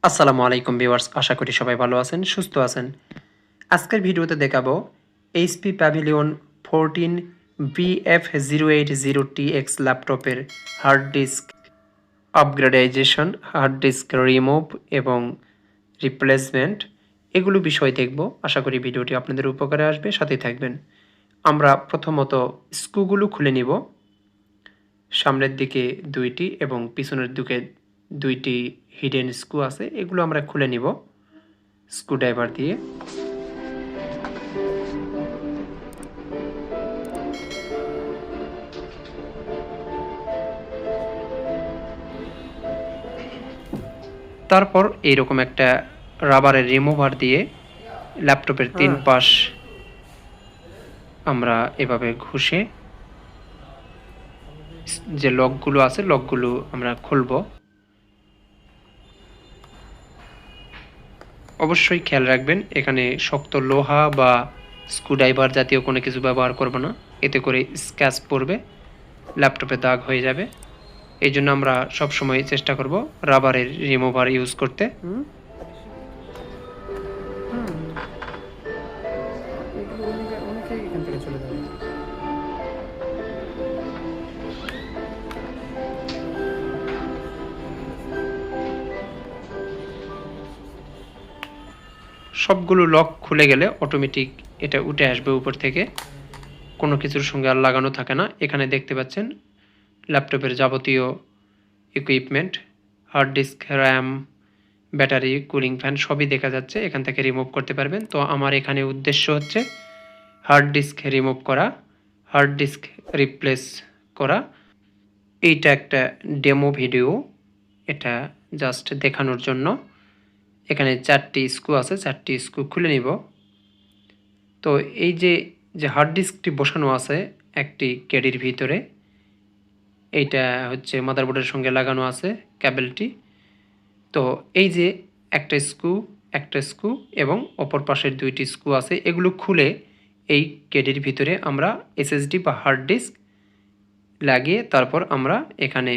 আসসালামু আলাইকুম ভিউয়ার্স, আশা করি সবাই ভালো আছেন, সুস্থ আছেন। আজকের ভিডিওতে দেখাবো এইচপি প্যাভিলিয়ন 14 VF080TX ল্যাপটপের hard disk upgradization, hard disk remove এবং রিপ্লেসমেন্ট এগুলো বিষয় দেখব। আশা করি ভিডিওটি আপনাদের উপকারে আসবে, সাথেই থাকবেন। আমরা প্রথমত স্ক্রুগুলো খুলে নিব। সামনের দিকে দুইটি এবং পিছনের দিকে দুইটি হিডেন স্ক্রু আছে, এগুলো আমরা খুলে নিব স্ক্রুড্রাইভার দিয়ে। তারপর এইরকম একটা রাবারের রিমুভার দিয়ে ল্যাপটপের তিন পাশ আমরা এভাবে ঘষে যে লকগুলো আছে লকগুলো আমরা খুলব। অবশ্যই খেয়াল রাখবেন, এখানে শক্ত লোহা বা স্ক্রুড্রাইভার জাতীয় কোনো কিছু ব্যবহার করব না, এতে করে স্ক্র্যাচ পড়বে, ল্যাপটপে দাগ হয়ে যাবে। এই জন্য আমরা সবসময় চেষ্টা করব রাবারের রিমুভার ইউজ করতে। সবগুলো লক খুলে গেলে অটোমেটিক এটা উঠে আসবে উপর থেকে, কোনো কিছুর সঙ্গে আর লাগানো থাকে না। এখানে দেখতে পাচ্ছেন ল্যাপটপের যাবতীয় equipment, hard disk, RAM, battery, cooling fan সবই দেখা যাচ্ছে, এখান থেকে রিমুভ করতে পারবেন। তো আমার এখানে উদ্দেশ্য হচ্ছে হার্ড ডিস্ক রিমুভ করা, হার্ড ডিস্ক রিপ্লেস করা। এইটা একটা ডেমো ভিডিও, এটা জাস্ট দেখানোর জন্য। এখানে 4টি স্ক্রু আছে, 4টি স্ক্রু খুলে নিব। তো এই যে হার্ড ডিস্কটি বসানো আছে একটি ক্যাডির ভিতরে, এইটা হচ্ছে মাদারবোর্ডের সঙ্গে লাগানো আছে কেবলটি। তো এই যে একটা স্ক্রু এবং অপর পাশের দুইটি স্ক্রু আছে, এগুলো খুলে এই ক্যাডির ভিতরে আমরা এসএসডি বা হার্ড ডিস্ক লাগিয়ে তারপর আমরা এখানে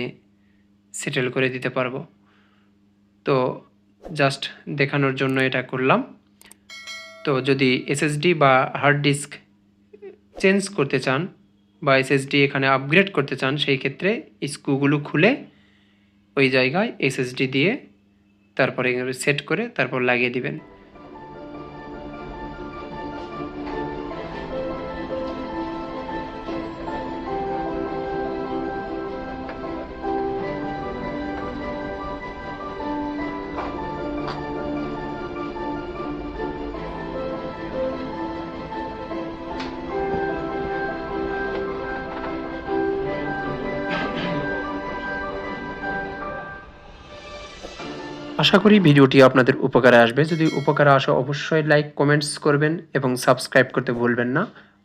সেটেল করে দিতে পারবো। তো জাস্ট দেখানোর জন্য এটা করলাম। তো যদি এসএসডি বা হার্ড ডিস্ক চেঞ্জ করতে চান বা এসএসডি এখানে আপগ্রেড করতে চান, সেই ক্ষেত্রে স্ক্রুগুলো খুলে ওই জায়গায় এসএসডি দিয়ে তারপরে সেট করে তারপর লাগিয়ে দিবেন। আশা করি ভিডিওটি আপনাদের উপকারে আসবে। যদি উপকারে আসে অবশ্যই লাইক, কমেন্টস করবেন এবং সাবস্ক্রাইব করতে ভুলবেন না।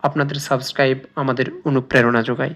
আপনাদের সাবস্ক্রাইব আমাদের অনুপ্রেরণা যোগায়।